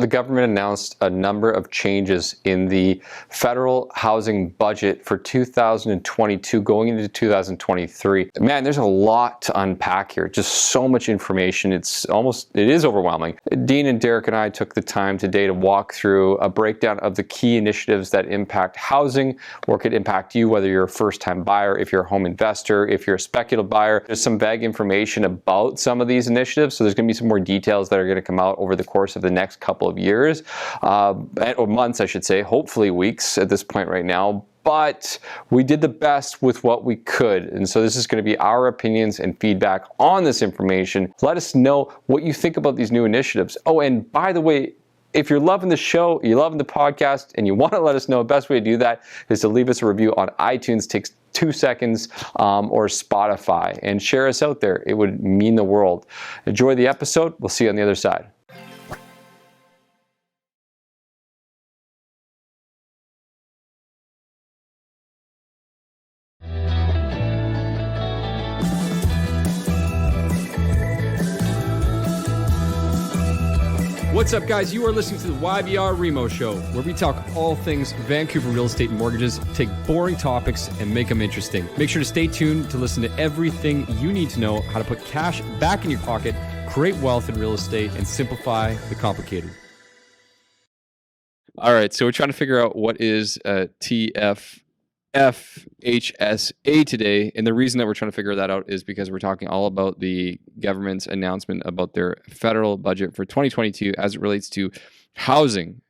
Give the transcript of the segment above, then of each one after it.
the government announced a number of changes in the federal housing budget for 2022 going into 2023. Man, there's a lot to unpack here. Just so much information. It is overwhelming. Dean and Derek and I took the time today to walk through a breakdown of the key initiatives that impact housing or could impact you, whether you're a first-time buyer, if you're a home investor, if you're a speculative buyer. There's some vague information about some of these initiatives, so there's going to be some more details that are going to come out over the course of the next couple of years, or months, I should say, hopefully weeks at this point right now. But we did the best with what we could. And so this is going to be our opinions and feedback on this information. Let us know what you think about these new initiatives. Oh, and by the way, if you're loving the show, you're loving the podcast, and you want to let us know, the best way to do that is to leave us a review on iTunes. It takes 2 seconds, or Spotify, and share us out there. It would mean the world. Enjoy the episode. We'll see you on the other side. What's up, guys? You are listening to the YVR REMO show, where we talk all things Vancouver real estate and mortgages, take boring topics and make them interesting. Make sure to stay tuned to listen to everything you need to know how to put cash back in your pocket, create wealth in real estate, and simplify the complicated. All right, so we're trying to figure out what is FHSA today, and the reason that we're trying to figure that out is because we're talking all about the government's announcement about their federal budget for 2022 as it relates to housing.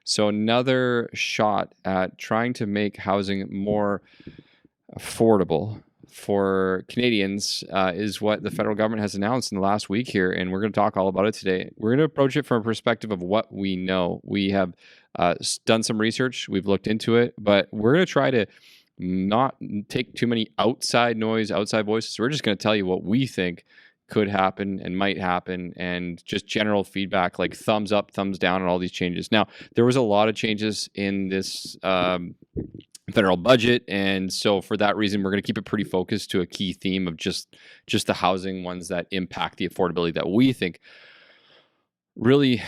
So another shot at trying to make housing more affordable for Canadians is what the federal government has announced in the last week here, and we're going to talk all about it today. We're going to approach it from a perspective of what we know. We have done some research, we've looked into it, but we're going to try to not take too many outside noise, outside voices. We're just going to tell you what we think could happen and might happen, and just general feedback like thumbs up, thumbs down on all these changes. Now, there was a lot of changes in this federal budget, and so for that reason, we're going to keep it pretty focused to a key theme of just the housing ones that impact the affordability that we think really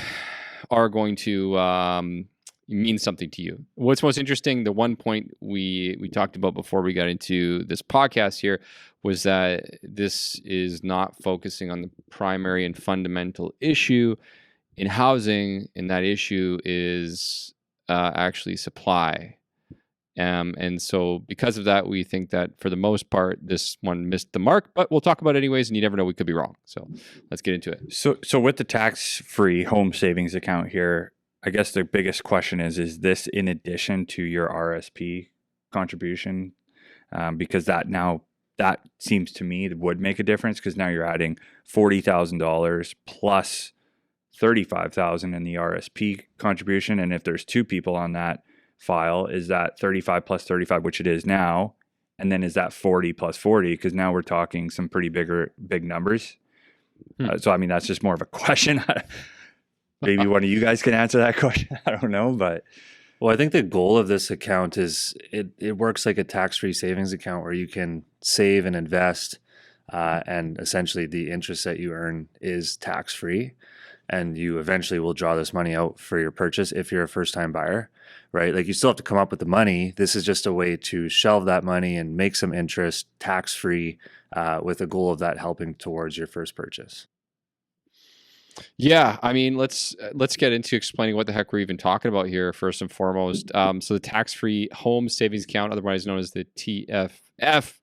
are going to mean something to you. What's most interesting, the one point we talked about before we got into this podcast here, was that this is not focusing on the primary and fundamental issue in housing, and that issue is actually supply. And so because of that, we think that for the most part, this one missed the mark, but we'll talk about it anyways, and you never know, we could be wrong. So let's get into it. So with the tax-free home savings account here, I guess the biggest question is this in addition to your RSP contribution? Because that seems to me would make a difference, because now you're adding $40,000 plus $35,000 in the RSP contribution. And if there's two people on that file, is that 35 plus 35, which it is now, and then is that 40 plus 40? Because now we're talking some pretty big numbers. So I mean, that's just more of a question. Maybe one of you guys can answer that question. I don't know, but well, I think the goal of this account is it works like a tax-free savings account where you can save and invest, and essentially the interest that you earn is tax-free, and you eventually will draw this money out for your purchase if you're a first-time buyer, right? Like, you still have to come up with the money. This is just a way to shelve that money and make some interest tax-free, with the goal of that helping towards your first purchase. Yeah, I mean, let's get into explaining what the heck we're even talking about here first and foremost. So the tax-free home savings account, otherwise known as the FHSA,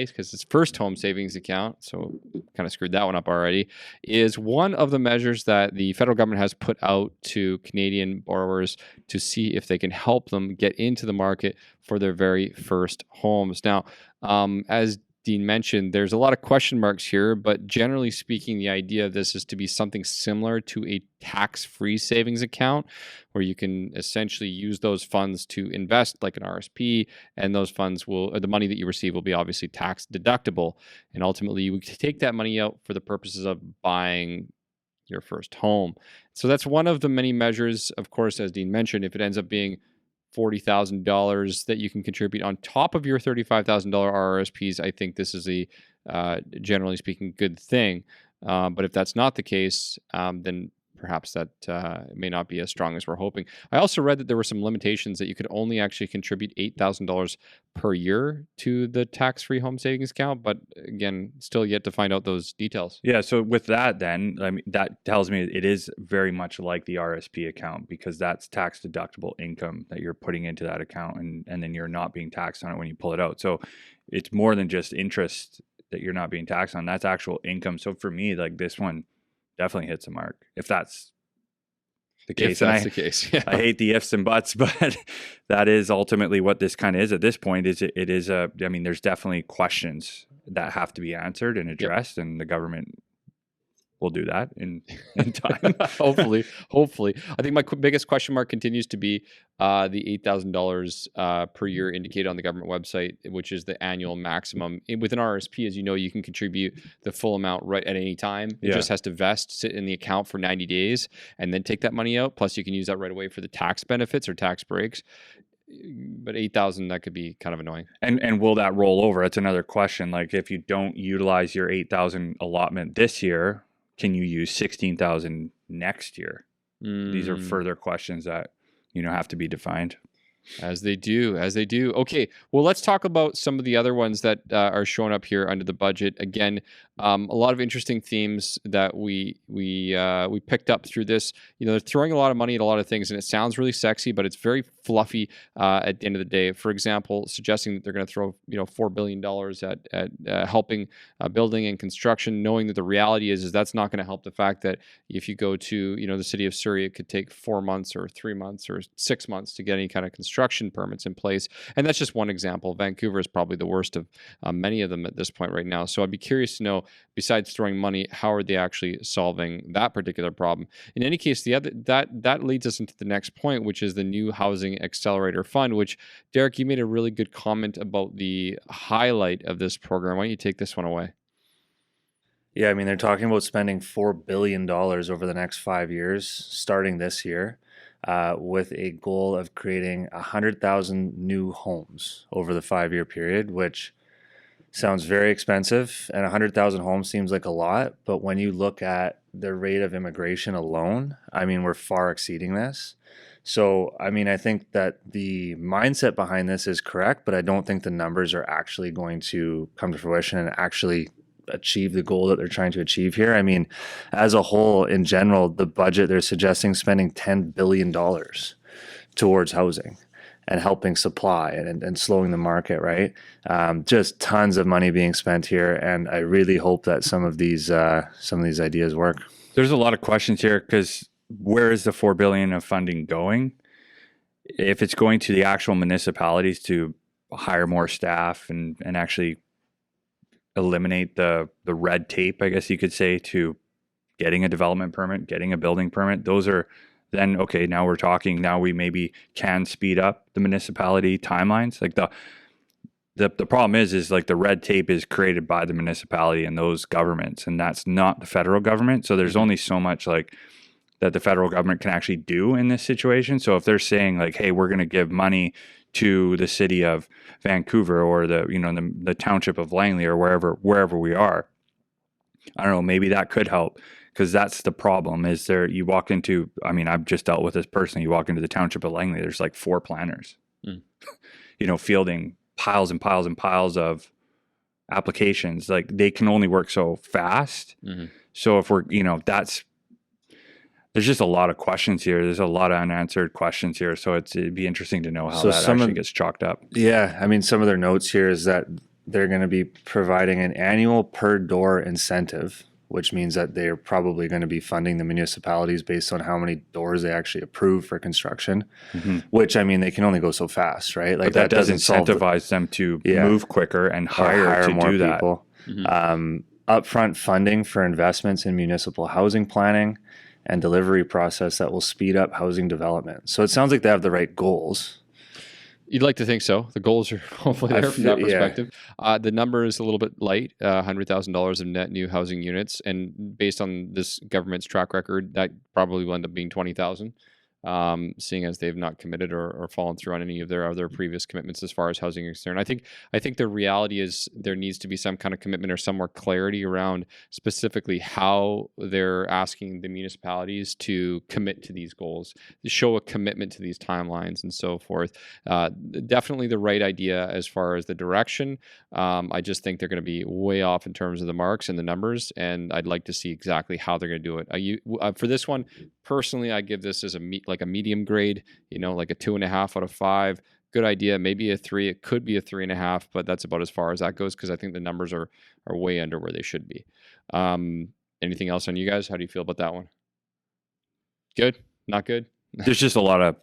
because it's first home savings account, so kind of screwed that one up already, is one of the measures that the federal government has put out to Canadian borrowers to see if they can help them get into the market for their very first homes. Now, as Dean mentioned, there's a lot of question marks here, but generally speaking, the idea of this is to be something similar to a tax-free savings account, where you can essentially use those funds to invest like an RSP, and those funds the money that you receive will be obviously tax deductible. And ultimately, you take that money out for the purposes of buying your first home. So that's one of the many measures. Of course, as Dean mentioned, if it ends up being $40,000 that you can contribute on top of your $35,000 RRSPs, I think this is a generally speaking good thing. But if that's not the case, then perhaps that may not be as strong as we're hoping. I also read that there were some limitations that you could only actually contribute $8,000 per year to the tax-free home savings account. But again, still yet to find out those details. Yeah. So with that, then, I mean, that tells me it is very much like the RSP account, because that's tax deductible income that you're putting into that account, and then you're not being taxed on it when you pull it out. So it's more than just interest that you're not being taxed on. That's actual income. So for me, like, this one definitely hits a mark, if that's the case. If that's the case, yeah. I hate the ifs and buts, but that is ultimately what this kind of is at this point. I mean, there's definitely questions that have to be answered and addressed, and the government will do that in time. hopefully. I think my biggest question mark continues to be the $8,000 per year indicated on the government website, which is the annual maximum. With an RSP, as you know, you can contribute the full amount right at any time. It just has to vest, sit in the account for 90 days, and then take that money out. Plus, you can use that right away for the tax benefits or tax breaks. But 8,000, that could be kind of annoying. And will that roll over? That's another question. Like, if you don't utilize your 8,000 allotment this year, can you use 16,000 next year? These are further questions that, have to be defined. As they do. Okay, well, let's talk about some of the other ones that are showing up here under the budget. Again, a lot of interesting themes that we picked up through this. They're throwing a lot of money at a lot of things, and it sounds really sexy, but it's very fluffy at the end of the day. For example, suggesting that they're going to throw $4 billion at helping building and construction, knowing that the reality is that's not going to help the fact that if you go to the city of Surrey, it could take 4 months or 3 months or 6 months to get any kind of construction permits in place. And that's just one example. Vancouver is probably the worst of many of them at this point right now. So I'd be curious to know, besides throwing money, how are they actually solving that particular problem? In any case, that leads us into the next point, which is the new Housing Accelerator Fund, which, Derek, you made a really good comment about the highlight of this program. Why don't you take this one away? Yeah, I mean, they're talking about spending $4 billion over the next 5 years, starting this year, with a goal of creating 100,000 new homes over the 5-year period, which sounds very expensive. And 100,000 homes seems like a lot, but when you look at the rate of immigration alone, I mean, we're far exceeding this. So, I mean, I think that the mindset behind this is correct, but I don't think the numbers are actually going to come to fruition and actually achieve the goal that they're trying to achieve here. I mean, as a whole, in general, the budget, they're suggesting spending $10 billion towards housing and helping supply and slowing the market, right? Just tons of money being spent here, and I really hope that some of these ideas work. There's a lot of questions here, because where is the $4 billion of funding going? If it's going to the actual municipalities to hire more staff and actually eliminate the red tape, I guess you could say, to getting a development permit, getting a building permit, those are then, okay, now we're talking, now we maybe can speed up the municipality timelines. Like the problem is like the red tape is created by the municipality and those governments, and that's not the federal government. So there's only so much like that the federal government can actually do in this situation. So if they're saying like, hey, we're going to give money to the city of Vancouver or the township of Langley or wherever we are, I don't know, maybe that could help. Because that's the problem, is you walk into, I mean, I've just dealt with this personally, you walk into the township of Langley, there's like 4 planners, fielding piles and piles and piles of applications. Like, they can only work so fast. Mm-hmm. So if we're, there's just a lot of questions here. There's a lot of unanswered questions here. So it'd be interesting to know how that actually gets chalked up. Yeah. I mean, some of their notes here is that they're going to be providing an annual per door incentive, which means that they're probably going to be funding the municipalities based on how many doors they actually approve for construction, which, I mean, they can only go so fast, right? Like, but that does incentivize them to move quicker and hire to more do people. That. Upfront funding for investments in municipal housing planning and delivery process that will speed up housing development. So it sounds like they have the right goals. You'd like to think so. The goals are hopefully there from that perspective. Yeah. The number is a little bit light, $100,000 of net new housing units. And based on this government's track record, that probably will end up being 20,000. seeing as they've not committed or fallen through on any of their other previous commitments as far as housing is concerned. I think the reality is there needs to be some kind of commitment or some more clarity around specifically how they're asking the municipalities to commit to these goals, to show a commitment to these timelines and so forth. Definitely the right idea as far as the direction. I just think they're going to be way off in terms of the marks and the numbers, and I'd like to see exactly how they're going to do it. For this one, personally, I give this as a medium grade, like a 2.5 out of 5. Good idea. Maybe a 3. It could be a 3.5, but that's about as far as that goes because I think the numbers are way under where they should be. Anything else on you guys? How do you feel about that one? Good? Not good? There's just a lot of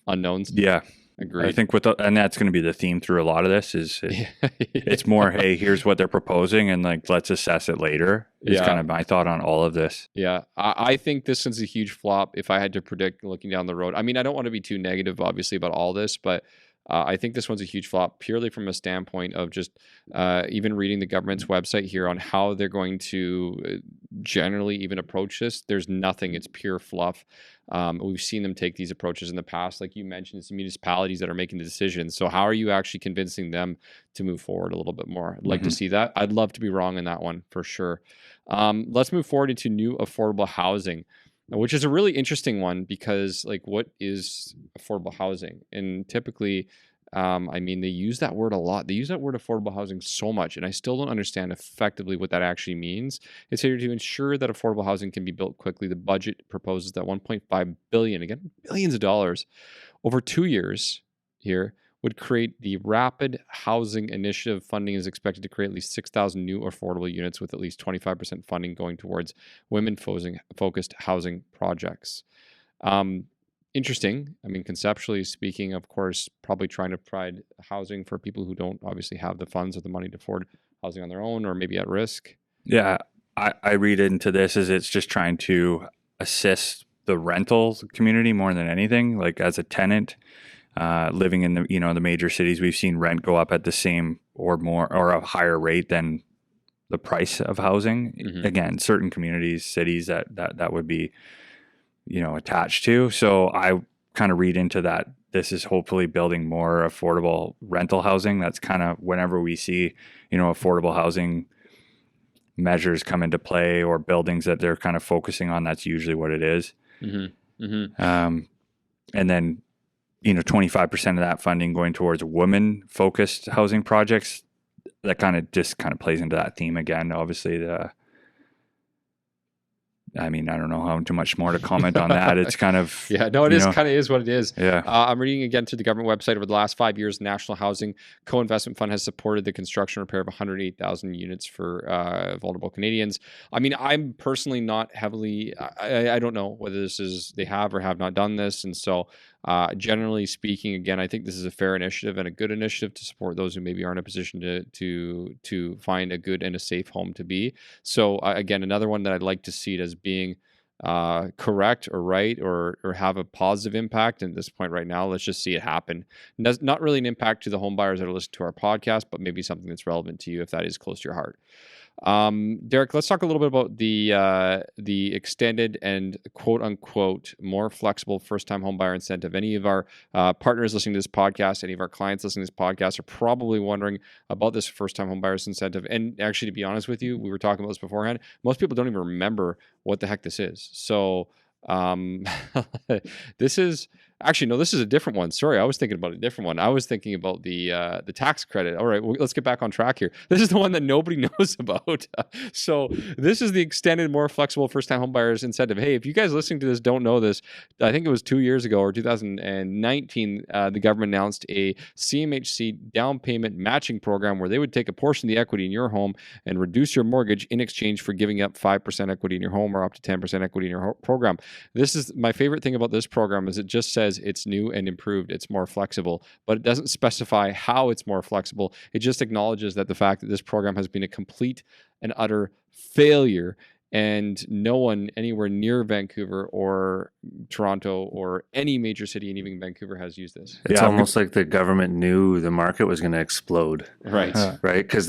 unknowns. Yeah. Agreed. I think and that's going to be the theme through a lot of this it's more, hey, here's what they're proposing and like, let's assess it later is kind of my thought on all of this. Yeah. I think this one's a huge flop if I had to predict looking down the road. I mean, I don't want to be too negative, obviously, about all this, but I think this one's a huge flop purely from a standpoint of just even reading the government's website here on how they're going to generally even approach this. There's nothing. It's pure fluff. We've seen them take these approaches in the past. Like you mentioned, it's the municipalities that are making the decisions. So how are you actually convincing them to move forward a little bit more? I'd like to see that. I'd love to be wrong in that one for sure. Let's move forward into new affordable housing, which is a really interesting one because like what is affordable housing? And typically, I mean, they use that word a lot. They use that word affordable housing so much, and I still don't understand effectively what that actually means. It's here to ensure that affordable housing can be built quickly. The budget proposes that $1.5 billion, again, billions of dollars, over 2 years here would create the Rapid Housing Initiative. Funding is expected to create at least 6,000 new affordable units with at least 25% funding going towards women-focused housing projects. Interesting. I mean, conceptually speaking, of course, probably trying to provide housing for people who don't obviously have the funds or the money to afford housing on their own or maybe at risk. Yeah, I read into this as it's just trying to assist the rental community more than anything. Like as a tenant living in the major cities, we've seen rent go up at the same or more or a higher rate than the price of housing. Again, certain communities, cities that would be attached to. So I kind of read into that. This is hopefully building more affordable rental housing. That's kind of whenever we see, affordable housing measures come into play or buildings that they're kind of focusing on, that's usually what it is. And then, 25% of that funding going towards women-focused housing projects. That kind of plays into that theme again. Obviously, I don't know how too much more to comment on that. It's kind of it is what it is. Yeah. I'm reading again through the government website. Over the last 5 years, the National Housing Co-Investment Fund has supported the construction and repair of 108,000 units for vulnerable Canadians. I mean, I'm personally not heavily. I don't know whether they have or have not done this, and so generally speaking, again, I think this is a fair initiative and a good initiative to support those who maybe aren't in a position to find a good and a safe home to be. So again, another one that I'd like to see it as being correct or right or have a positive impact. And at this point right now, let's just see it happen. Not really an impact to the home buyers that are listening to our podcast, but maybe something that's relevant to you if that is close to your heart. Derek, let's talk a little bit about the extended and quote unquote more flexible first-time homebuyer incentive. Any of our partners listening to this podcast, any of our clients listening to this podcast are probably wondering about this first-time homebuyers incentive. And actually, to be honest with you, we were talking about this beforehand. Most people don't even remember what the heck this is. So this is a different one. Sorry, I was thinking about a different one. I was thinking about the tax credit. All right, let's get back on track here. This is the one that nobody knows about. So this is the extended, more flexible first-time homebuyers incentive. Hey, if you guys listening to this don't know this, I think it was 2 years ago or 2019, the government announced a CMHC down payment matching program where they would take a portion of the equity in your home and reduce your mortgage in exchange for giving up 5% equity in your home or up to 10% equity in your program. This is my favorite thing about this program is it just says it's new and improved. It's more flexible, but it doesn't specify how it's more flexible. It just acknowledges that the fact that this program has been a complete and utter failure and no one anywhere near Vancouver or Toronto or any major city, and even Vancouver, has used this. It's almost like the government knew the market was going to explode. Right. Right. Because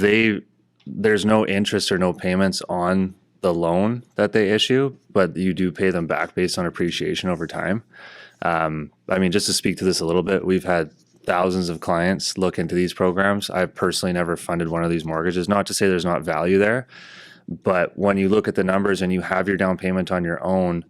there's no interest or no payments on the loan that they issue, but you do pay them back based on appreciation over time. I mean, just to speak to this a little bit, we've had thousands of clients look into these programs. I've personally never funded one of these mortgages. Not to say there's not value there, but when you look at the numbers and you have your down payment on your own,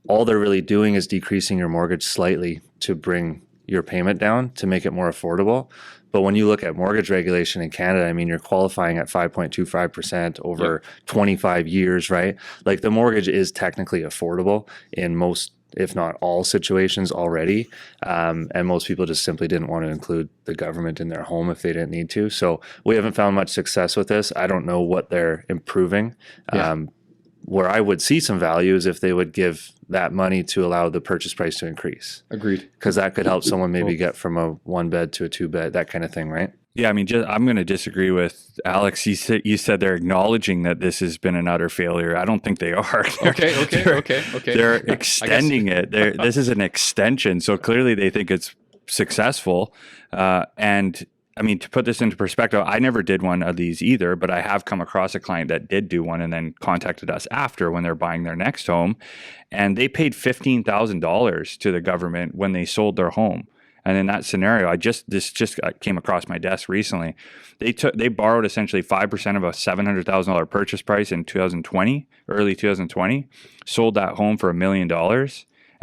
all they're really doing is decreasing your mortgage slightly to bring your payment down to make it more affordable. But when you look at mortgage regulation in Canada, I mean, you're qualifying at 5.25% over 25 years, right? Like the mortgage is technically affordable in most, if not all situations already. And most people just simply didn't want to include the government in their home if they didn't need to. So we haven't found much success with this. I don't know what they're improving. Where I would see some value is if they would give that money to allow the purchase price to increase. Agreed. Because that could help someone maybe get from a 1-bed to a 2-bed, that kind of thing, right? Yeah, I mean, I'm going to disagree with Alex. You said they're acknowledging that this has been an utter failure. I don't think they are. Okay. They're extending it. This is an extension, so clearly they think it's successful. And I mean, to put this into perspective, I never did one of these either, but I have come across a client that did do one and then contacted us after when they're buying their next home, and they paid $15,000 to the government when they sold their home. And in that scenario, this just came across my desk recently. They borrowed essentially 5% of a $700,000 purchase price in 2020, early 2020, sold that home for $1 million,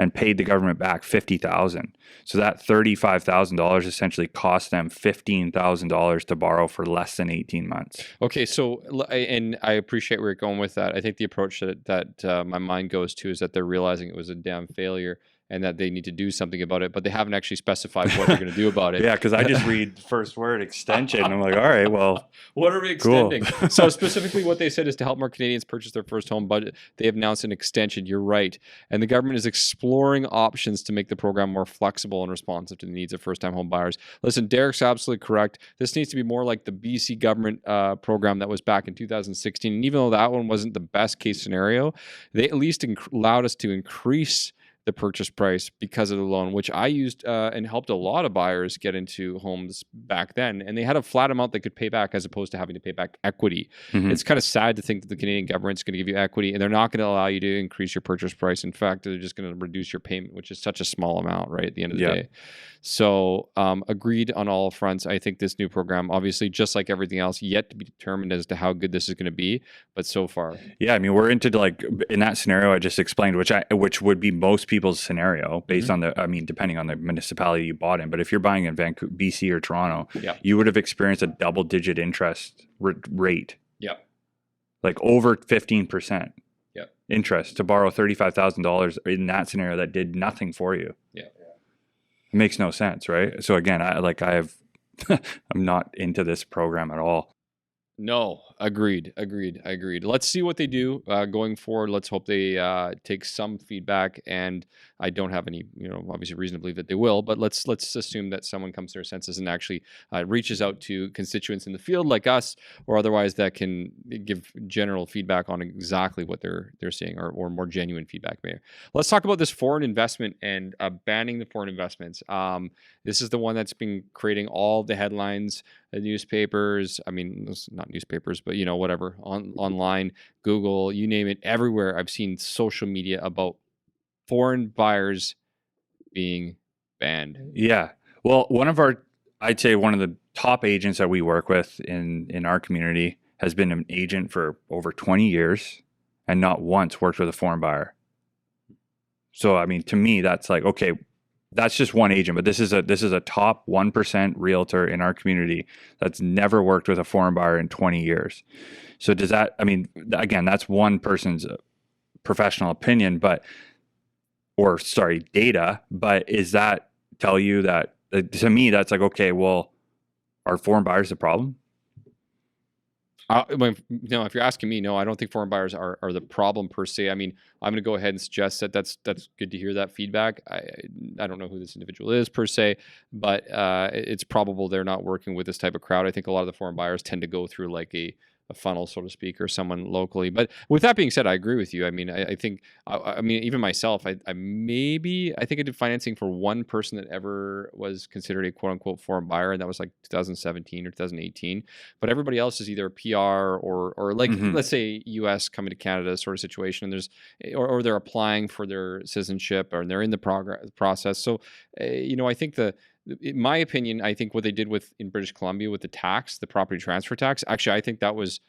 and paid the government back $50,000. So that $35,000 essentially cost them $15,000 to borrow for less than 18 months. Okay, so and I appreciate where you're going with that. I think the approach that my mind goes to is that they're realizing it was a damn failure and that they need to do something about it, but they haven't actually specified what they're going to do about it. Yeah, because I just read the first word extension. I'm like, all right, well, what are we extending? Cool. So specifically what they said is to help more Canadians purchase their first home budget. They have announced an extension. You're right. And the government is exploring options to make the program more flexible and responsive to the needs of first-time home buyers. Listen, Derek's absolutely correct. This needs to be more like the BC government program that was back in 2016. And even though that one wasn't the best case scenario, they at least allowed us to increase the purchase price because of the loan, which I used and helped a lot of buyers get into homes back then. And they had a flat amount they could pay back as opposed to having to pay back equity. Mm-hmm. It's kind of sad to think that the Canadian government's going to give you equity and they're not going to allow you to increase your purchase price. In fact, they're just going to reduce your payment, which is such a small amount, right, at the end of the day. So agreed on all fronts. I think this new program, obviously, just like everything else, yet to be determined as to how good this is going to be. But so far. Yeah, I mean, we're into like in that scenario I just explained, which would be most people's scenario based on depending on the municipality you bought in. But if you're buying in Vancouver, BC or Toronto, you would have experienced a double-digit interest rate. Yeah. Like over 15%. Interest to borrow $35,000 in that scenario that did nothing for you. Yeah. It makes no sense, right? So again, I'm not into this program at all. No, agreed. Let's see what they do going forward. Let's hope they take some feedback, and I don't have any, obviously reason to believe that they will, but let's assume that someone comes to their senses and actually reaches out to constituents in the field like us, or otherwise that can give general feedback on exactly what they're seeing, or more genuine feedback maybe. Let's talk about this foreign investment and banning the foreign investments. This is the one that's been creating all the headlines, the newspapers. I mean, not newspapers, but whatever, online, Google, you name it, everywhere I've seen social media about foreign buyers being banned. Yeah. Well, I'd say one of the top agents that we work with in our community has been an agent for over 20 years and not once worked with a foreign buyer. So, I mean, to me, that's like, okay, that's just one agent, but this is a top 1% realtor in our community that's never worked with a foreign buyer in 20 years. So does that, I mean, again, that's one person's professional opinion, data, but is that tell you that, to me, that's like, okay, well, are foreign buyers the problem? No, if you're asking me, no, I don't think foreign buyers are the problem per se. I mean, I'm going to go ahead and suggest that that's good to hear that feedback. I don't know who this individual is per se, but it's probable they're not working with this type of crowd. I think a lot of the foreign buyers tend to go through like a funnel, so to speak, or someone locally. But with that being said, I agree with you. I mean, I think, I mean, even myself, I think I did financing for one person that ever was considered a quote unquote foreign buyer, and that was like 2017 or 2018. But everybody else is either a PR or like, let's say US coming to Canada sort of situation, and there's, or they're applying for their citizenship, or they're in the process. So, I think in my opinion, I think what they did in British Columbia with the property transfer tax, actually, I think that was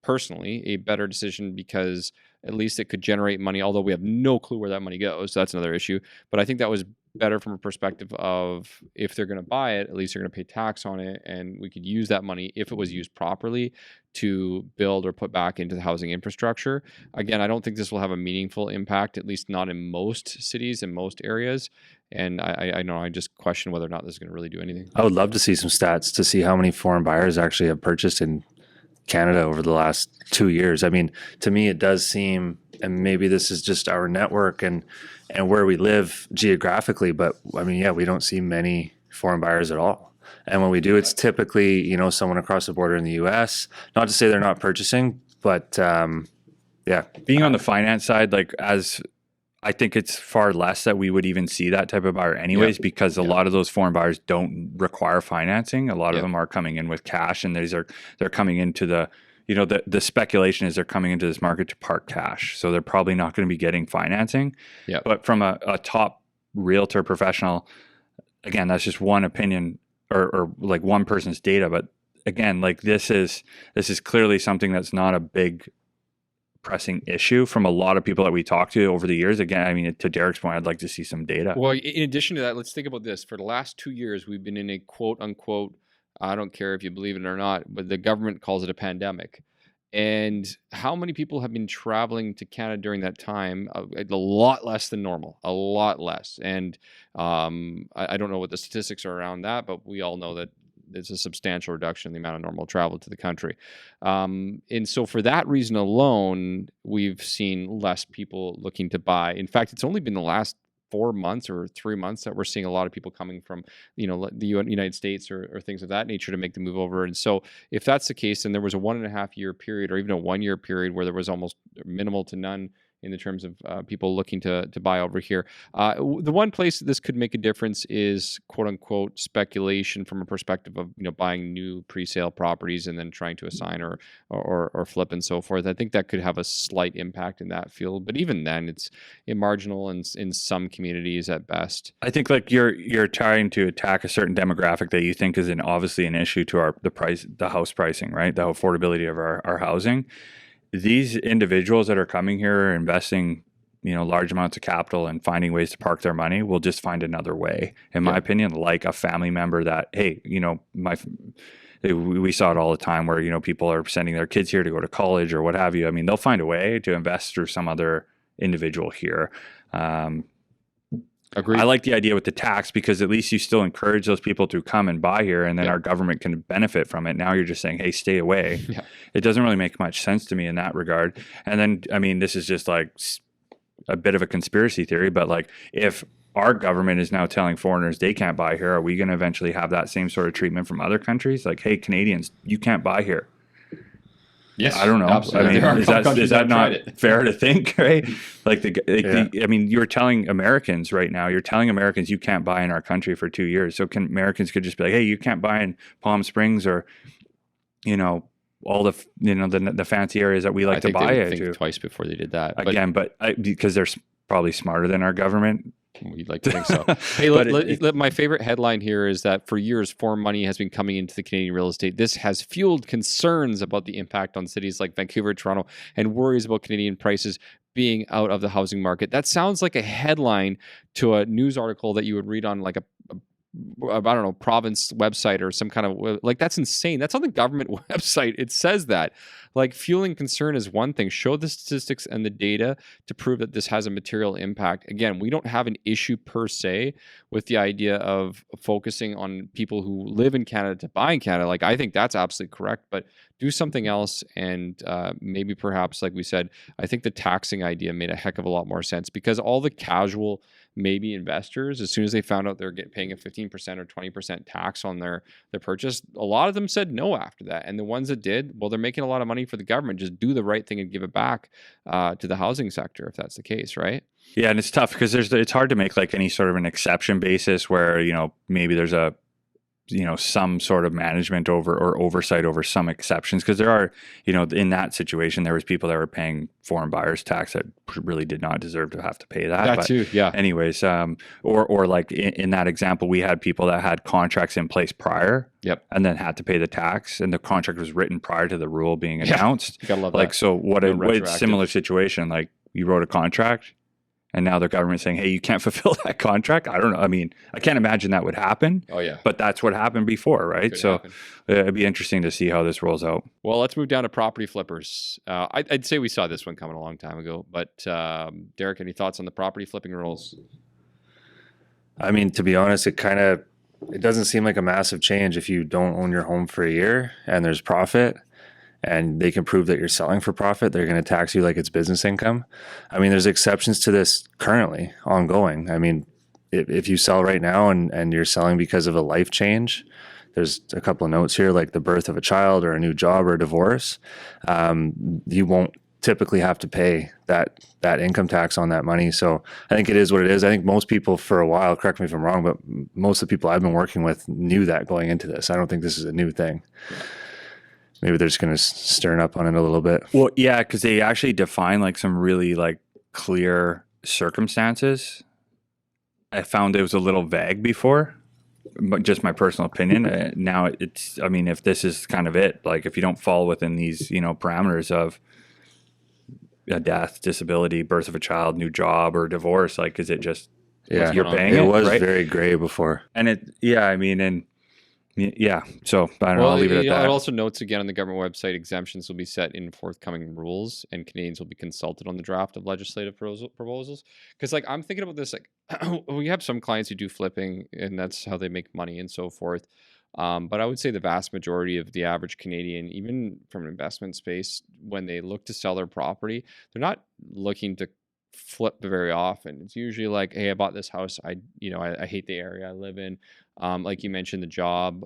personally a better decision, because at least it could generate money, although we have no clue where that money goes. So that's another issue. But I think that was better from a perspective of, if they're going to buy it, at least they're going to pay tax on it. And we could use that money, if it was used properly, to build or put back into the housing infrastructure. Again, I don't think this will have a meaningful impact, at least not in most cities and most areas. And I know I just question whether or not this is going to really do anything. I would love to see some stats to see how many foreign buyers actually have purchased in Canada over the last 2 years. I mean, to me, it does seem, and maybe this is just our network and where we live geographically, but I mean, yeah, we don't see many foreign buyers at all. And when we do, it's typically, someone across the border in the US. Not to say they're not purchasing, but yeah. Being on the finance side, I think it's far less that we would even see that type of buyer anyways, because a lot of those foreign buyers don't require financing. A lot of them are coming in with cash, and they're coming into the speculation is they're coming into this market to park cash. So they're probably not going to be getting financing. Yeah. But from a top realtor professional, again, that's just one opinion or like one person's data. But again, like this is clearly something that's not a big pressing issue from a lot of people that we talked to over the years. Again, I mean, to Derek's point, I'd like to see some data. Well, in addition to that, let's think about this. For the last 2 years, we've been in a quote unquote, I don't care if you believe it or not, but the government calls it a pandemic. And how many people have been traveling to Canada during that time? A lot less than normal, a lot less. And I don't know what the statistics are around that, but we all know that it's a substantial reduction in the amount of normal travel to the country. And so for that reason alone, we've seen less people looking to buy. In fact, it's only been the last 4 months or 3 months that we're seeing a lot of people coming from, the United States or things of that nature to make the move over. And so if that's the case, then there was a 1.5 year period, or even a 1 year period, where there was almost minimal to none in the terms of people looking to buy over here. The one place that this could make a difference is quote unquote speculation, from a perspective of buying new pre-sale properties and then trying to assign or flip and so forth. I think that could have a slight impact in that field, but even then, it's marginal in some communities at best. I think like you're trying to attack a certain demographic that you think is obviously an issue to the house pricing, right? The affordability of our housing. These individuals that are coming here are investing, large amounts of capital and finding ways to park their money will just find another way, in my opinion, like a family member that, hey, we saw it all the time where, people are sending their kids here to go to college or what have you. I mean, they'll find a way to invest through some other individual here. Agreed. I like the idea with the tax, because at least you still encourage those people to come and buy here, and then our government can benefit from it. Now you're just saying, hey, stay away. It doesn't really make much sense to me in that regard. And then, I mean, this is just like a bit of a conspiracy theory, but like, if our government is now telling foreigners they can't buy here, are we going to eventually have that same sort of treatment from other countries? Like, hey, Canadians, you can't buy here. Yes, I don't know. Absolutely. I mean, is that not fair to think, right? Like I mean, you're telling Americans right now, you can't buy in our country for 2 years. So Americans could just be like, hey, you can't buy in Palm Springs or, all the the fancy areas that we like to buy it. Think twice before they did that. Again, but because they're probably smarter than our government. You'd like to think so. Hey, my favorite headline here is that for years, foreign money has been coming into the Canadian real estate. This has fueled concerns about the impact on cities like Vancouver, Toronto, and worries about Canadian prices being out of the housing market. That sounds like a headline to a news article that you would read on like I don't know, province website or some kind of, like, that's insane. That's on the government website. It says that. Like, fueling concern is one thing. Show the statistics and the data to prove that this has a material impact. Again, we don't have an issue per se with the idea of focusing on people who live in Canada to buy in Canada. Like, I think that's absolutely correct, but do something else. And maybe perhaps, like we said, I think the taxing idea made a heck of a lot more sense, because all the casual maybe investors, as soon as they found out they're paying a 15% or 20% tax on their purchase, a lot of them said no after that. And the ones that did, well, they're making a lot of money for the government. Just do the right thing and give it back to the housing sector if that's the case, right? Yeah, and it's tough because it's hard to make like any sort of an exception basis where, you know, maybe there's a, you know, some sort of management over or oversight over some exceptions, because there are, you know, in that situation there was people that were paying foreign buyers tax that really did not deserve to have to pay that. That but too, yeah. anyways, or like in that example, we had people that had contracts in place prior, Yep. and then had to pay the tax, and the contract was written prior to the rule being announced. You gotta love Like, that. so what No a retroactive. similar situation, like you wrote a contract and now the government's saying, hey, you can't fulfill that contract. I don't know. I mean, I can't imagine that would happen. Oh yeah. But that's what happened before, right? Could So happen. it'd be interesting to see how this rolls out. Well, let's move down to property flippers. I'd say we saw this one coming a long time ago, but Derek, any thoughts on the property flipping rules? I mean, to be honest, it doesn't seem like a massive change if you don't own your home for a year and there's profit and they can prove that you're selling for profit. They're going to tax you like it's business income. I mean, there's exceptions to this currently ongoing. I mean, if you sell right now and you're selling because of a life change, there's a couple of notes here, like the birth of a child or a new job or a divorce. You won't typically have to pay that income tax on that money. So I think it is what it is. I think most people for a while, correct me if I'm wrong, but most of the people I've been working with knew that going into this. I don't think this is a new thing. Maybe they're just going to stir up on it a little bit. Well, yeah, because they actually define like some really like clear circumstances. I found it was a little vague before, but just my personal opinion. Now it's, I mean, if this is kind of it, like if you don't fall within these, you know, parameters of a death, disability, birth of a child, new job, or divorce, like, is it just, Yeah, you're paying it it, was right? very gray before. And it, yeah, I mean, and yeah, so I don't know, I'll leave it at that. It also notes again on the government website, exemptions will be set in forthcoming rules, and Canadians will be consulted on the draft of legislative proposals. Because, like, I'm thinking about this, like, we have some clients who do flipping, and that's how they make money and so forth. But I would say the vast majority of the average Canadian, even from an investment space, when they look to sell their property, they're not looking to flip very often. It's usually like, hey, I bought this house. I hate the area I live in. Like you mentioned, the job.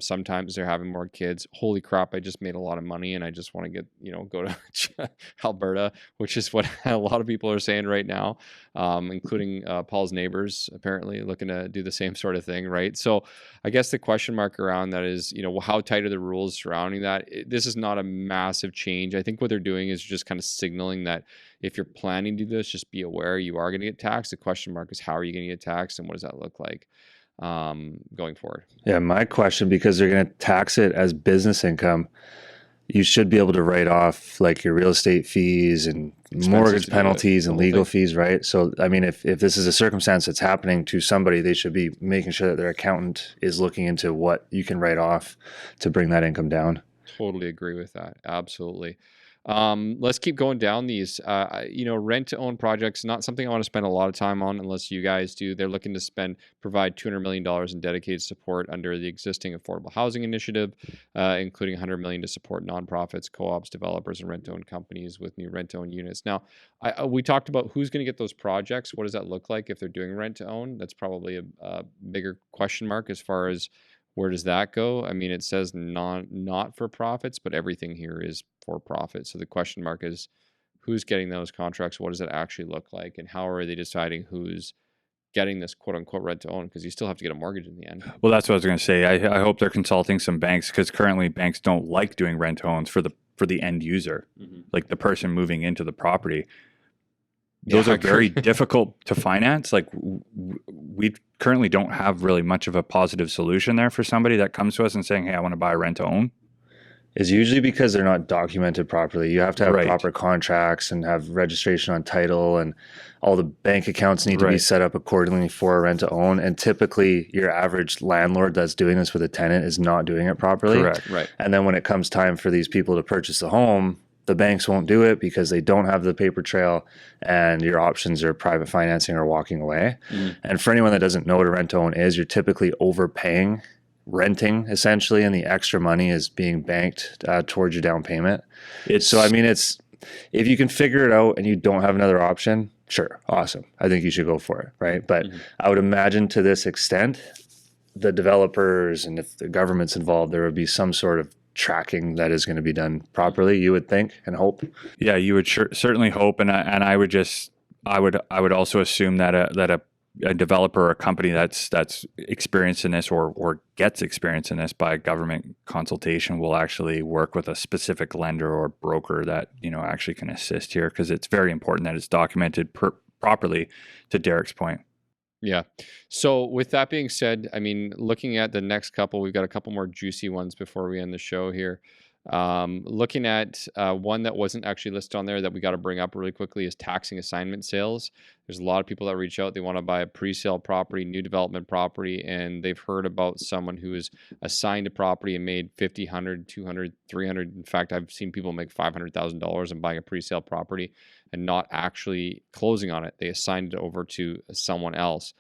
Sometimes they're having more kids. Holy crap, I just made a lot of money and I just want to get, go to Alberta, which is what a lot of people are saying right now, including Paul's neighbors, apparently looking to do the same sort of thing, right? So I guess the question mark around that is, how tight are the rules surrounding that? This is not a massive change. I think what they're doing is just kind of signaling that if you're planning to do this, just be aware you are going to get taxed. The question mark is, how are you going to get taxed and what does that look like going forward? Yeah, my question, because they're going to tax it as business income, you should be able to write off like your real estate fees and mortgage penalties and legal fees, right? So, I mean, if this is a circumstance that's happening to somebody, they should be making sure that their accountant is looking into what you can write off to bring that income down. Totally agree with that. Absolutely. Let's keep going down these. Rent to own projects, not something I want to spend a lot of time on unless you guys do. They're looking to provide $200 million in dedicated support under the existing affordable housing initiative, including $100 million to support nonprofits, co-ops, developers, and rent to own companies with new rent to own units. Now, we talked about who's going to get those projects. What does that look like if they're doing rent to own? That's probably a bigger question mark as far as where does that go? I mean, it says not for profits, but everything here is for profit. So the question mark is, who's getting those contracts? What does it actually look like? And how are they deciding who's getting this quote unquote rent to own? Because you still have to get a mortgage in the end. Well, that's what I was going to say. I hope they're consulting some banks, because currently banks don't like doing rent to owns for the end user, like the person moving into the property. Those are very difficult to finance. Like we currently don't have really much of a positive solution there for somebody that comes to us and saying, hey, I want to buy a rent to own. Is usually because they're not documented properly. You have to have proper contracts and have registration on title, and all the bank accounts need to be set up accordingly for a rent to own. And typically your average landlord that's doing this with a tenant is not doing it properly. Correct. Right. And then when it comes time for these people to purchase the home, the banks won't do it because they don't have the paper trail, and your options are private financing or walking away. And for anyone that doesn't know what a rent to own is, you're typically overpaying renting essentially, and the extra money is being banked towards your down payment. If you can figure it out and you don't have another option, sure, awesome. I think you should go for it, right? But Mhm. I would imagine to this extent, the developers and if the government's involved, there would be some sort of tracking that is going to be done properly, you would think and hope. Yeah, you would certainly hope, and I would also assume that a developer or a company that's experienced in this or gets experience in this by government consultation will actually work with a specific lender or broker that actually can assist here, because it's very important that it's documented properly. To Derek's point. Yeah. So with that being said, I mean, looking at the next couple, we've got a couple more juicy ones before we end the show here. Looking at one that wasn't actually listed on there that we got to bring up really quickly is taxing assignment sales. There's a lot of people that reach out. They want to buy a pre-sale property, new development property, and they've heard about someone who is assigned a property and made $50, $100, $200, $300. In fact, I've seen people make $500,000 and buying a pre-sale property and not actually closing on it. They assigned it over to someone else.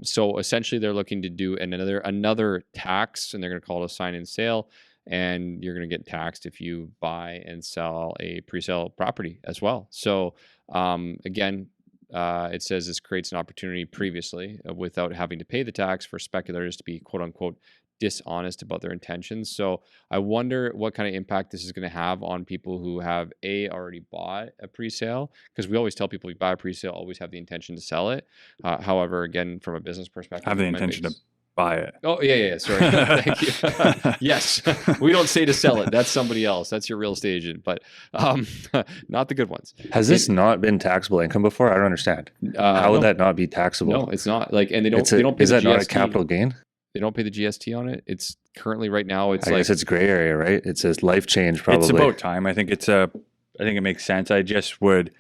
So essentially, they're looking to do another tax, and they're going to call it a sign and sale. And you're going to get taxed if you buy and sell a pre-sale property as well. So again, it says this creates an opportunity previously without having to pay the tax for speculators to be quote unquote dishonest about their intentions. So I wonder what kind of impact this is going to have on people who have already bought a pre-sale, because we always tell people you buy a pre-sale, always have the intention to sell it. However, again, from a business perspective, Have the intention to buy it. Oh, yeah. Sorry. Thank you. Yes. We don't say to sell it. That's somebody else. That's your real estate agent, but not the good ones. Has this not been taxable income before? I don't understand. How would that not be taxable? No, it's not. Like, and they don't pay is the that GST. not a capital gain? They don't pay the GST on it. It's currently right now. It's I guess it's gray area, right? It says life change probably. It's about time. I think it makes sense. I just would,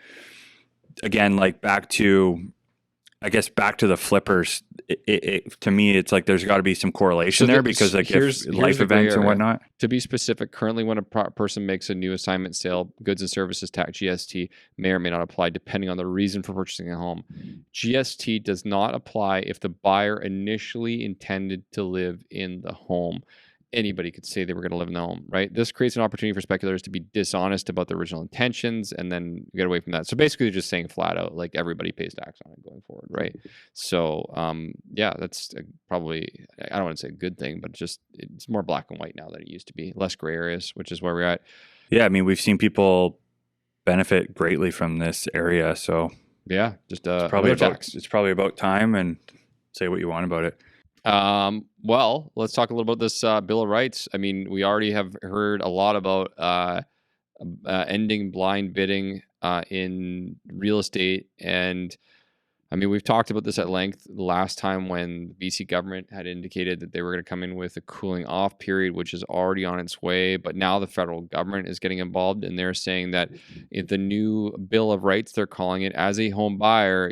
again, like back to the flippers. To me, it's like there's got to be some correlation there, because like here's life events and whatnot. To be specific, currently when a person makes a new assignment sale, goods and services tax GST may or may not apply depending on the reason for purchasing a home. GST does not apply if the buyer initially intended to live in the home. Anybody could say they were going to live in the home, right? This creates an opportunity for speculators to be dishonest about their original intentions and then get away from that. So basically, they're just saying flat out, like, everybody pays tax on it going forward, right? So, yeah, that's probably, I don't want to say a good thing, but just it's more black and white now than it used to be. Less gray areas, which is where we're at. Yeah, I mean, we've seen people benefit greatly from this area. So yeah, just it's probably about time, and say what you want about it. Well, let's talk a little about this Bill of Rights. I mean, we already have heard a lot about ending blind bidding in real estate. And I mean, we've talked about this at length last time when the BC government had indicated that they were going to come in with a cooling off period, which is already on its way. But now the federal government is getting involved, and they're saying that if the new Bill of Rights, they're calling it, as a home buyer,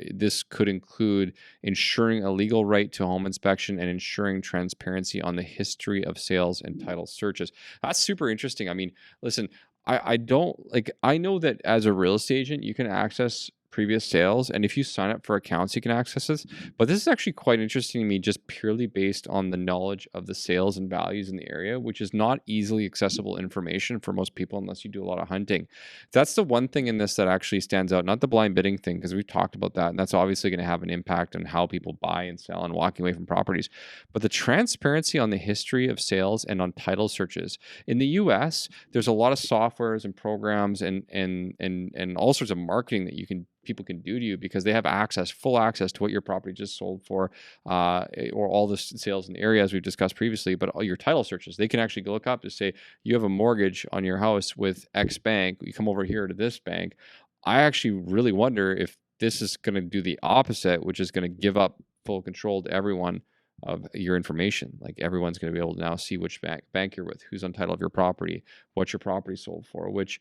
this could include ensuring a legal right to home inspection and ensuring transparency on the history of sales and title searches. That's super interesting. I mean, listen, I know that as a real estate agent, you can access previous sales, and if you sign up for accounts, you can access this. But this is actually quite interesting to me, just purely based on the knowledge of the sales and values in the area, which is not easily accessible information for most people unless you do a lot of hunting. That's the one thing in this that actually stands out, not the blind bidding thing, because we've talked about that, and that's obviously going to have an impact on how people buy and sell and walking away from properties. But the transparency on the history of sales and on title searches. In the US, there's a lot of softwares and programs and all sorts of marketing that people can do to you, because they have full access to what your property just sold for, or all the sales in the area, as we've discussed previously. But all your title searches, they can actually go look up to say, you have a mortgage on your house with X bank, you come over here to this bank. I actually really wonder if this is going to do the opposite, which is going to give up full control to everyone of your information. Like, everyone's going to be able to now see which bank you're with, who's on title of your property, what your property sold for, which,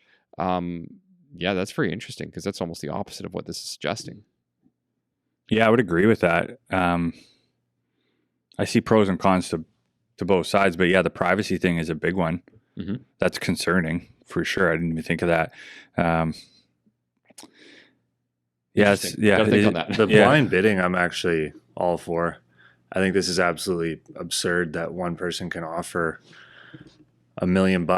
yeah, that's very interesting, because that's almost the opposite of what this is suggesting. Yeah, I would agree with that. I see pros and cons to both sides, but yeah, the privacy thing is a big one. Mm-hmm. That's concerning for sure. I didn't even think of that. Yes, yeah. Think on that. The blind bidding, I'm actually all for. I think this is absolutely absurd that one person can offer $1 million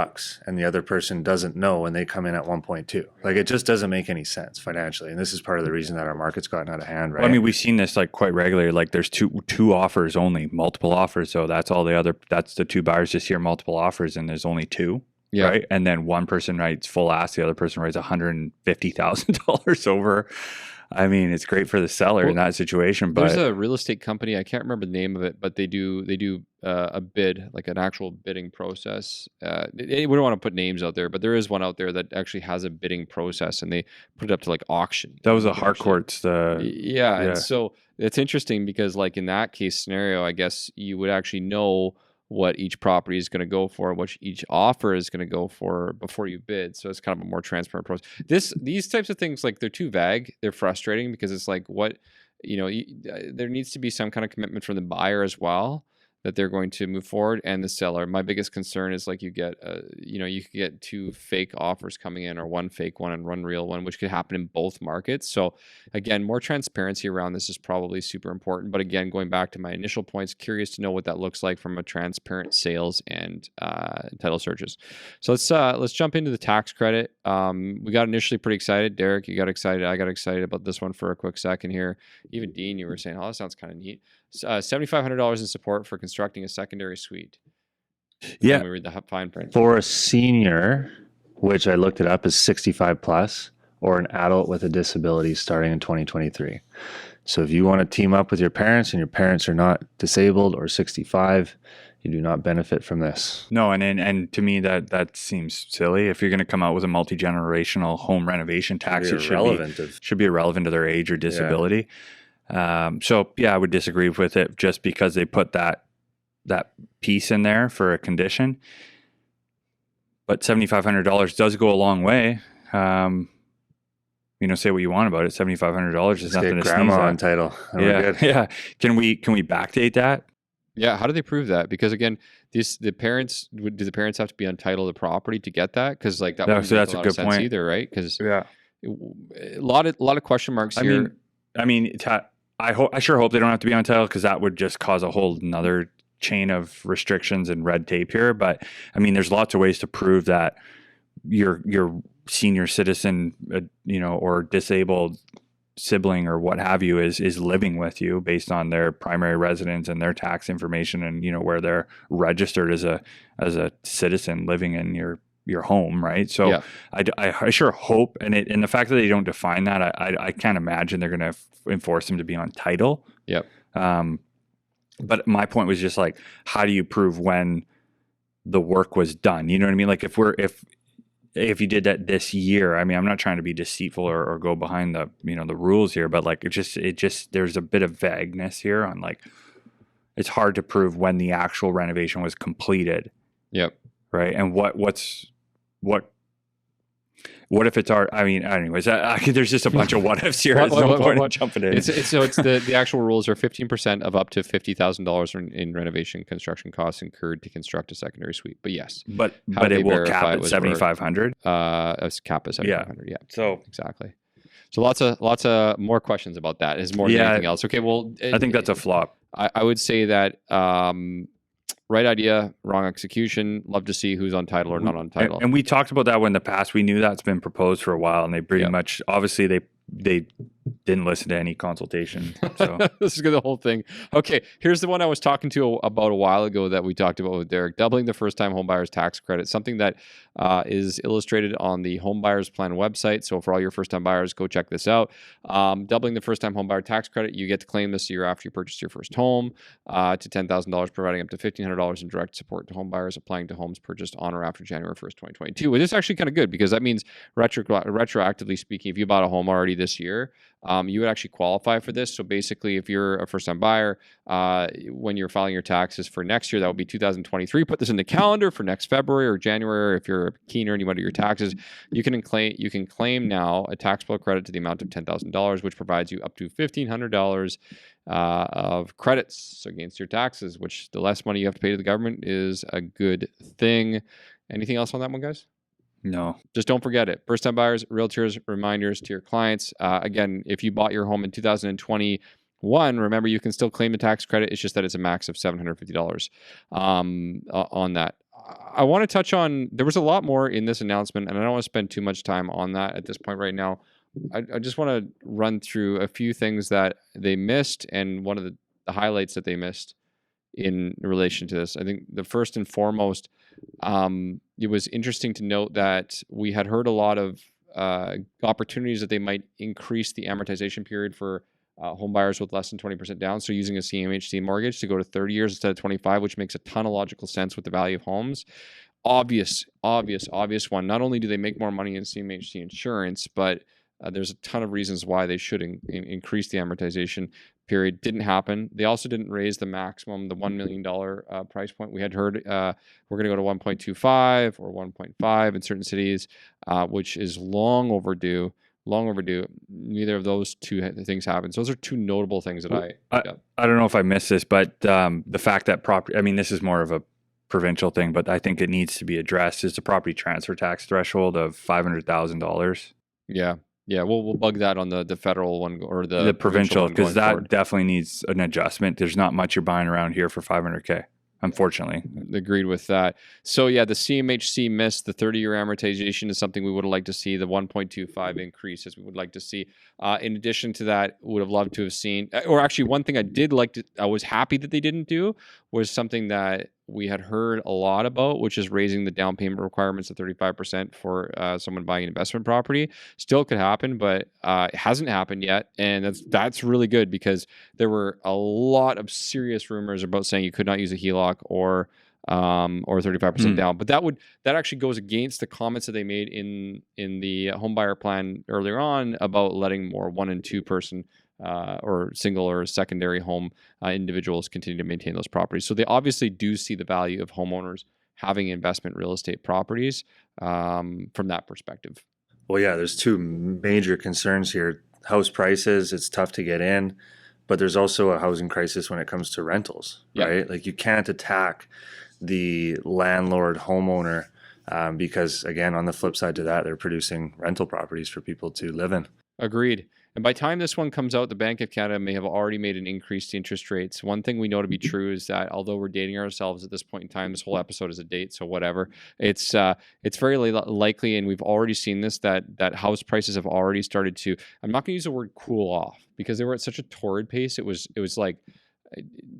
and the other person doesn't know and they come in at 1.2. Like, it just doesn't make any sense financially. And this is part of the reason that our market's gotten out of hand, right? Well, I mean, we've seen this like quite regularly. Like there's two offers only, multiple offers. So that's the two buyers just hear multiple offers and there's only two. Yeah. Right. And then one person writes full ask, the other person writes $150,000 over. I mean, it's great for the seller in that situation. But there's a real estate company, I can't remember the name of it, but they do a bid, like an actual bidding process. We don't want to put names out there, but there is one out there that actually has a bidding process, and they put it up to like auction. that was a Harcourt's. Yeah, and so it's interesting because like in that case scenario, I guess you would actually know what each property is going to go for, what each offer is going to go for before you bid. So it's kind of a more transparent process. These types of things, like, they're too vague. They're frustrating because it's like, what, there needs to be some kind of commitment from the buyer as well, that they're going to move forward, and the seller. My biggest concern is like you get, you could get two fake offers coming in, or one fake one and one real one, which could happen in both markets. So again, more transparency around this is probably super important. But again, going back to my initial points, curious to know what that looks like from a transparent sales and title searches. So let's jump into the tax credit. We got initially pretty excited. Derek, you got excited. I got excited about this one for a quick second here. Even Dean, you were saying, oh, that sounds kind of neat. $7,500 in support for constructing a secondary suite. Yeah. Let me read the fine print. For a senior, which I looked it up, is 65 plus, or an adult with a disability starting in 2023. So if you want to team up with your parents and your parents are not disabled or 65, you do not benefit from this. No, and to me that seems silly. If you're going to come out with a multi-generational home renovation tax, it should be irrelevant to their age or disability. So yeah, I would disagree with it just because they put that piece in there for a condition. But $7,500 does go a long way. Say what you want about it. $7,500 is nothing to sneeze grandma at. on title. Yeah. Can we backdate that? Yeah, how do they prove that? Because again, do the parents have to be on title of the property to get that? Because like that wouldn't make a lot of sense either, right? Because a lot of question marks here. I sure hope they don't have to be on title, because that would just cause a whole another chain of restrictions and red tape here. But I mean, there's lots of ways to prove that your senior citizen, or disabled sibling or what have you is living with you based on their primary residence and their tax information, and where they're registered as a citizen living in your home, right? So yeah. I sure hope, and the fact that they don't define that, I can't imagine they're going to enforce them to be on title. Yep. But my point was just like, how do you prove when the work was done? You know what I mean? Like if you did that this year, I mean, I'm not trying to be deceitful or go behind the the rules here, but like it just there's a bit of vagueness here on, like, it's hard to prove when the actual renovation was completed. Yep. Right. And what if it's anyways, there's just a bunch of what ifs here. There's no point in jumping in. It's the actual rules are 15% of up to $50,000 in renovation construction costs incurred to construct a secondary suite. But yes, but it will cap at 7,500. A cap at 7,500. Yeah. So exactly. So lots of more questions about that. Is more than anything else. Okay. Well, I think that's a flop. I would say that. Right idea, wrong execution. Love to see who's on title or not on title. And we talked about that in the past. We knew that's been proposed for a while, and they pretty much, obviously, they didn't listen to any consultation. So this is the whole thing. Okay, here's the one I was talking to about a while ago that we talked about with Derek. Doubling the first-time homebuyers tax credit, something that is illustrated on the Home Buyers Plan website. So for all your first-time buyers, go check this out. Doubling the first-time homebuyer tax credit, you get to claim this year after you purchase your first home to $10,000, providing up to $1,500 in direct support to home buyers applying to homes purchased on or after January 1st, 2022. Which is actually kind of good, because that means retroactively speaking, if you bought a home already this year, you would actually qualify for this. So basically, if you're a first-time buyer, when you're filing your taxes for next year, that would be 2023. Put this in the calendar for next February or January. If you're keen or anyone to your taxes, you can claim now a tax bill credit to the amount of $10,000, which provides you up to $1,500 of credits against your taxes. Which the less money you have to pay to the government is a good thing. Anything else on that one, guys? No. Just don't forget it. First-time buyers, realtors, reminders to your clients. Again, if you bought your home in 2021, remember you can still claim the tax credit. It's just that it's a max of $750 on that. I want to touch on, there was a lot more in this announcement, and I don't want to spend too much time on that at this point right now. I just want to run through a few things that they missed, and one of the highlights that they missed in relation to this. I think the first and foremost, it was interesting to note that we had heard a lot of opportunities that they might increase the amortization period for home buyers with less than 20% down. So using a CMHC mortgage to go to 30 years instead of 25, which makes a ton of logical sense with the value of homes. Obvious one. Not only do they make more money in CMHC insurance, but there's a ton of reasons why they should increase the amortization period. Didn't happen. They also didn't raise the maximum, the $1 million price point. We had heard we're going to go to 1.25 or 1.5 in certain cities, which is long overdue. Neither of those two things happened. So those are two notable things that I don't know if I missed this, but the fact that property, I mean, this is more of a provincial thing, but I think it needs to be addressed, is the property transfer tax threshold of $500,000. Yeah, we'll bug that on the federal one or the provincial, because that forward. definitely needs an adjustment. There's not much you're buying around here for $500K, unfortunately. Agreed with that. So yeah, the CMHC missed. The 30-year amortization is something we would have liked to see. The 1.25 increase as we would like to see. In addition to that, would have loved to have seen, or actually one thing I was happy that they didn't do, was something that we had heard a lot about, which is raising the down payment requirements to 35% for someone buying an investment property. Still could happen, but it hasn't happened yet, and that's really good, because there were a lot of serious rumors about saying you could not use a HELOC or 35% down. But that actually goes against the comments that they made in the home buyer plan earlier on about letting more 1 and 2 person or single or secondary home individuals continue to maintain those properties. So they obviously do see the value of homeowners having investment real estate properties from that perspective. Well, yeah, there's two major concerns here. House prices, it's tough to get in, but there's also a housing crisis when it comes to rentals, right? Like, you can't attack the landlord homeowner because, again, on the flip side to that, they're producing rental properties for people to live in. Agreed. And by the time this one comes out, the Bank of Canada may have already made an increase to interest rates. One thing we know to be true is that although we're dating ourselves at this point in time, this whole episode is a date, so whatever. It's very likely, and we've already seen this, that house prices have already started to, I'm not going to use the word cool off, because they were at such a torrid pace. It was like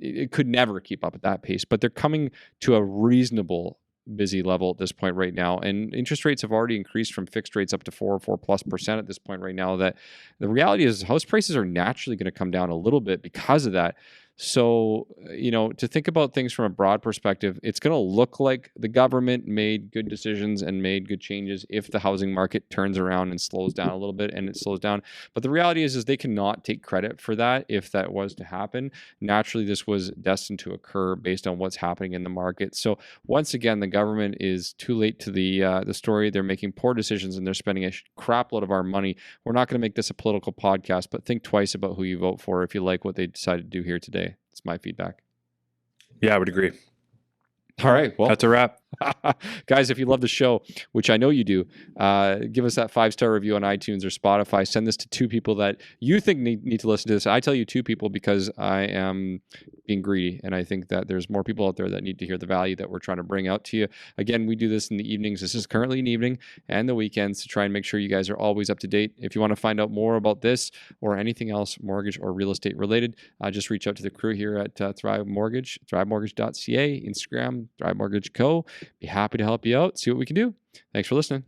it could never keep up at that pace, but they're coming to a reasonable busy level at this point right now, and interest rates have already increased from fixed rates up to 4+ % at this point right now. That the reality is house prices are naturally going to come down a little bit because of that. So, to think about things from a broad perspective, it's going to look like the government made good decisions and made good changes if the housing market turns around and slows down a little bit, and it slows down. But the reality is they cannot take credit for that if that was to happen. Naturally, this was destined to occur based on what's happening in the market. So once again, the government is too late to the story. They're making poor decisions, and they're spending a crap load of our money. We're not going to make this a political podcast, but think twice about who you vote for if you like what they decided to do here today. It's my feedback. Yeah, I would agree. All right. Well, that's a wrap. Guys, if you love the show, which I know you do, give us that 5-star review on iTunes or Spotify. Send this to 2 people that you think need to listen to this. I tell you 2 people because I am being greedy, and I think that there's more people out there that need to hear the value that we're trying to bring out to you. Again, we do this in the evenings. This is currently an evening, and the weekends, to try and make sure you guys are always up to date. If you want to find out more about this or anything else mortgage or real estate related, just reach out to the crew here at Thrive Mortgage, thrivemortgage.ca, Instagram, Thrive Mortgage Co. Be happy to help you out, see what we can do. Thanks for listening.